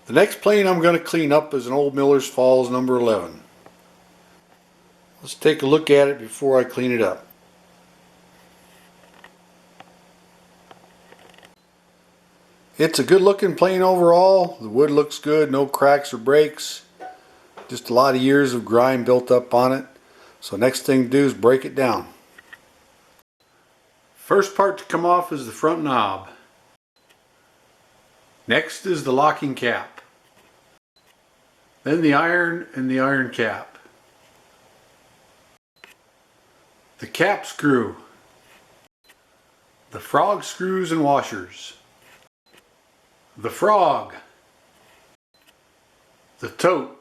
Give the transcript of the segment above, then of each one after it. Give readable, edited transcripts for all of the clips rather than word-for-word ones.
The next plane I'm going to clean up is an old Miller's Falls number 11. Let's take a look at it before I clean it up. It's a good looking plane overall. The wood looks good, no cracks or breaks. Just a lot of years of grime built up on it. So next thing to do is break it down. First part to come off is the front knob. Next is the locking cap. Then the iron and the iron cap. The cap screw. The frog screws and washers. The frog. The tote.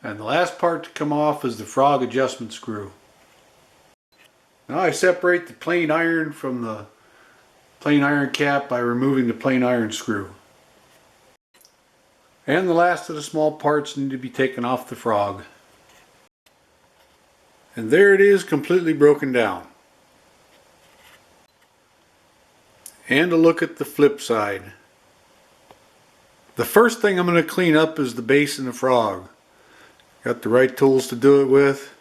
And the last part to come off is the frog adjustment screw. Now I separate the plain iron from the plain iron cap by removing the plain iron screw. And the last of the small parts need to be taken off the frog. And there it is, completely broken down. And a look at the flip side. The first thing I'm going to clean up is the base and the frog. Got the right tools to do it with.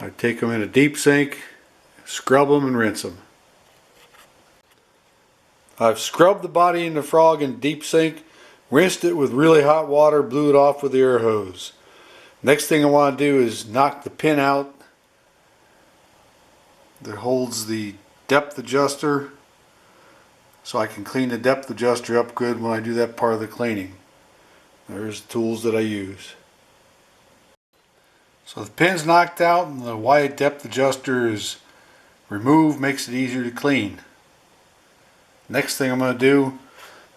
I take them in a deep sink, scrub them and rinse them. I've scrubbed the body in the frog in deep sink, rinsed it with really hot water, blew it off with the air hose. Next thing I want to do is knock the pin out that holds the depth adjuster, so I can clean the depth adjuster up good when I do that part of the cleaning. There's the tools that I use. So the pin's knocked out and the wide depth adjuster is removed, makes it easier to clean. Next thing I'm going to do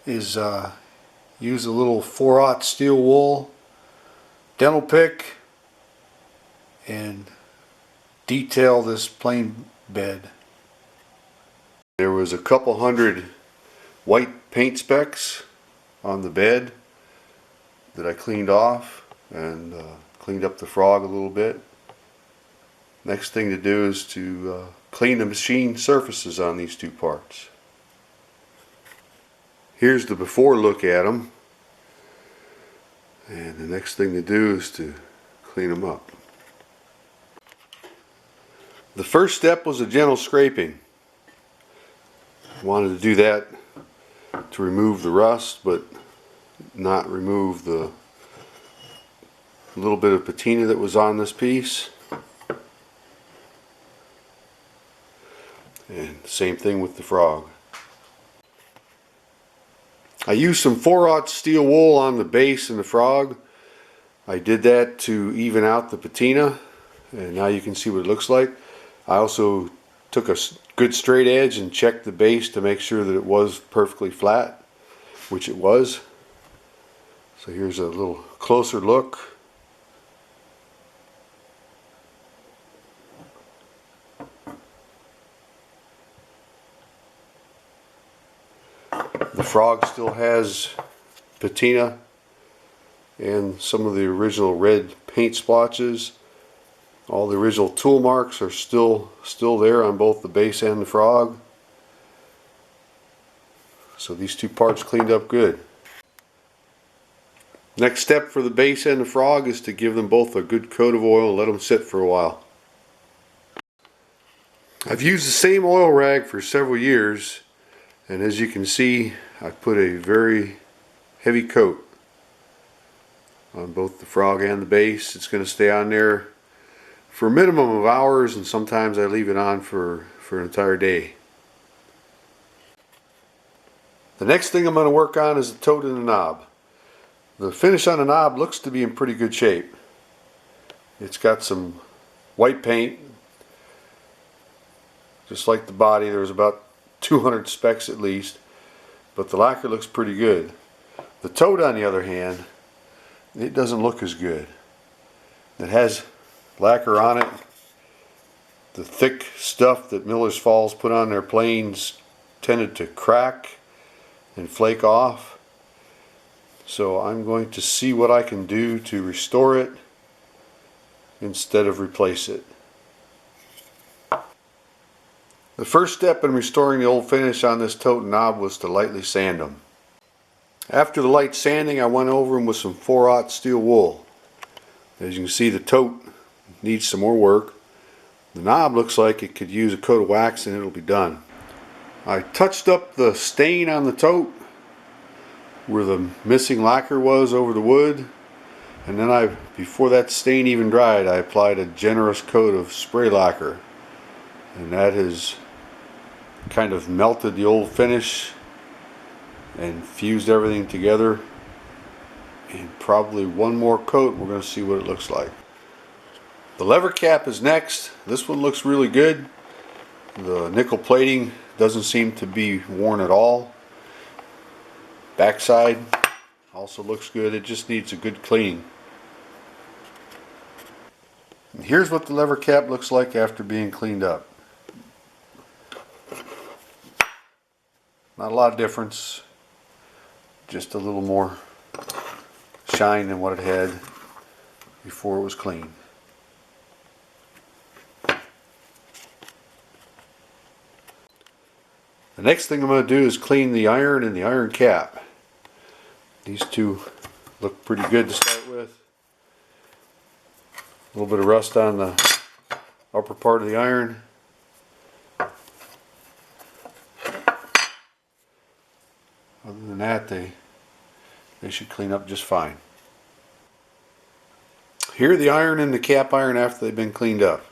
is use a little 4/0 steel wool, dental pick, and detail this plain bed. There was a couple hundred white paint specks on the bed that I cleaned off and cleaned up the frog a little bit. Next thing to do is to clean the machine surfaces on these two parts. Here's the before look at them, and the next thing to do is to clean them up. The first step was a gentle scraping. I wanted to do that to remove the rust, but not remove the little bit of patina that was on this piece. And same thing with the frog. I used some 4/0 steel wool on the base and the frog. I did that to even out the patina, and now you can see what it looks like. I also took a good straight edge and checked the base to make sure that it was perfectly flat, which it was. So here's a little closer look. The frog still has patina and some of the original red paint splotches. All the original tool marks are still there on both the base and the frog. So these two parts cleaned up good. Next step for the base and the frog is to give them both a good coat of oil and let them sit for a while. I've used the same oil rag for several years, and as you can see, I put a very heavy coat on both the frog and the base. It's going to stay on there for a minimum of hours, and sometimes I leave it on for an entire day. The next thing I'm going to work on is the tote and the knob. The finish on the knob looks to be in pretty good shape. It's got some white paint, just like the body. There's about 200 specks at least, but the lacquer looks pretty good. The tote, on the other hand, it doesn't look as good. It has lacquer on it. The thick stuff that Miller's Falls put on their planes tended to crack and flake off. So I'm going to see what I can do to restore it instead of replace it. The first step in restoring the old finish on this tote and knob was to lightly sand them. After the light sanding, I went over them with some 4/0 steel wool. As you can see, the tote needs some more work. The knob looks like it could use a coat of wax and it'll be done. I touched up the stain on the tote where the missing lacquer was over the wood, and then before that stain even dried, I applied a generous coat of spray lacquer, and that has kind of melted the old finish and fused everything together. And probably one more coat, we're going to see what it looks like. The lever cap is next. This one looks really good. The nickel plating doesn't seem to be worn at all. Backside also looks good. It just needs a good cleaning. And here's what the lever cap looks like after being cleaned up. Not a lot of difference, just a little more shine than what it had before it was clean. The next thing I'm going to do is clean the iron and the iron cap. These two look pretty good to start with. A little bit of rust on the upper part of the iron. Other than that, they should clean up just fine. Here are the iron and the cap iron after they've been cleaned up.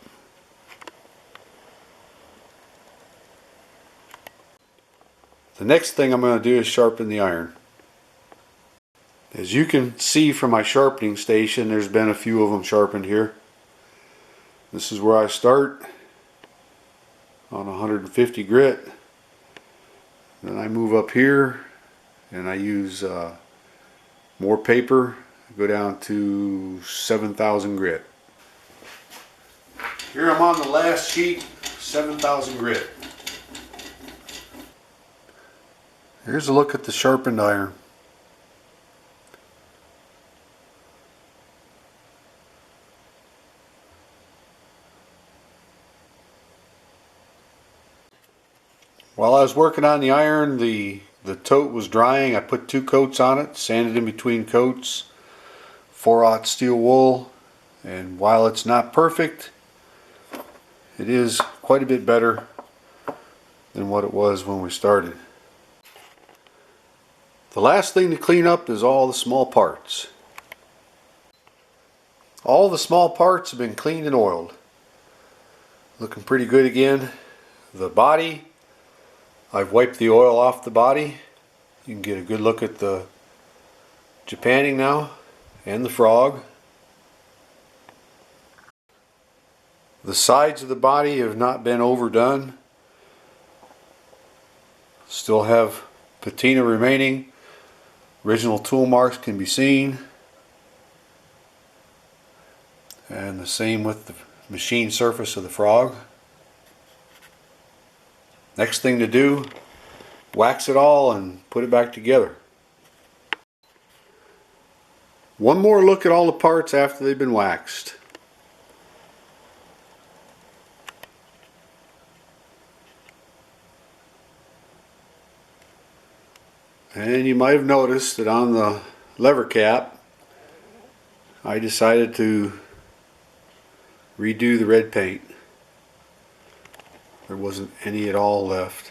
The next thing I'm going to do is sharpen the iron. As you can see from my sharpening station, there's been a few of them sharpened here. This is where I start on 150 grit. Then I move up here and I use more paper, go down to 7,000 grit. Here I'm on the last sheet, 7,000 grit. Here's a look at the sharpened iron. While I was working on the iron, the tote was drying. I put 2 coats on it, sanded in between coats, 4/0 steel wool, and while it's not perfect, it is quite a bit better than what it was when we started. The last thing to clean up is all the small parts. All the small parts have been cleaned and oiled. Looking pretty good again. The body, I've wiped the oil off the body. You can get a good look at the Japanning now and the frog. The sides of the body have not been overdone. Still have patina remaining. Original tool marks can be seen. And the same with the machine surface of the frog. Next thing to do, wax it all and put it back together. One more look at all the parts after they've been waxed. And you might have noticed that on the lever cap, I decided to redo the red paint. There wasn't any at all left.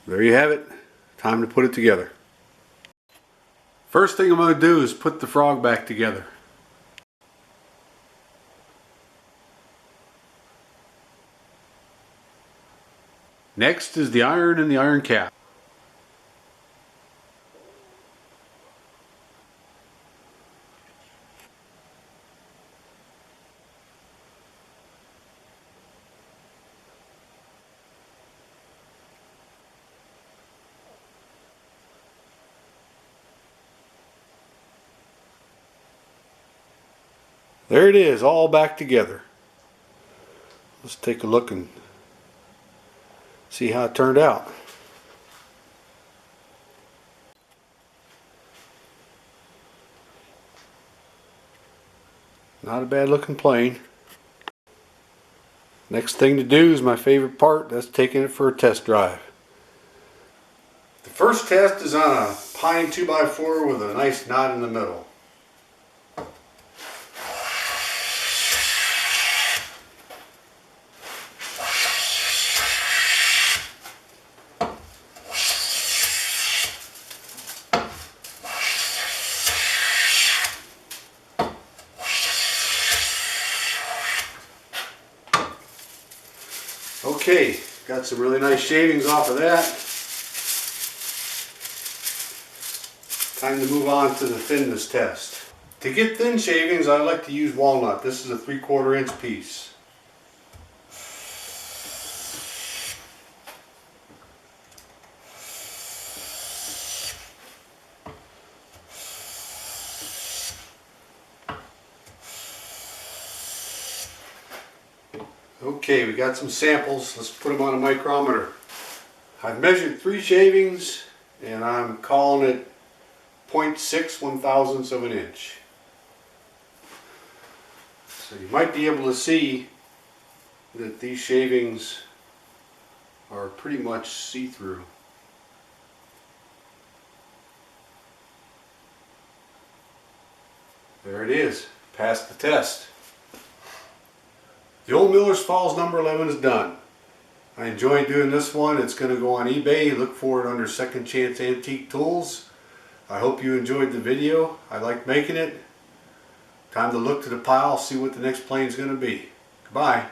There you have it. Time to put it together. First thing I'm going to do is put the frog back together. Next is the iron and the iron cap. There it is, all back together. Let's take a look and see how it turned out. Not a bad looking plane. Next thing to do is my favorite part, that's taking it for a test drive. First test is on a pine 2x4 with a nice knot in the middle. Okay, got some really nice shavings off of that. Time to move on to the thinness test. To get thin shavings, I like to use walnut. This is a 3/4 inch piece. Okay, we got some samples. Let's put them on a micrometer. I've measured 3 shavings and I'm calling it 0.6 1/1000ths of an inch. So you might be able to see that these shavings are pretty much see-through. There it is. Passed the test. The Old Miller's Falls number 11 is done. I enjoyed doing this one. It's going to go on eBay. Look for it under Second Chance Antique Tools. I hope you enjoyed the video. I liked making it. Time to look to the pile, see what the next plane is going to be. Goodbye.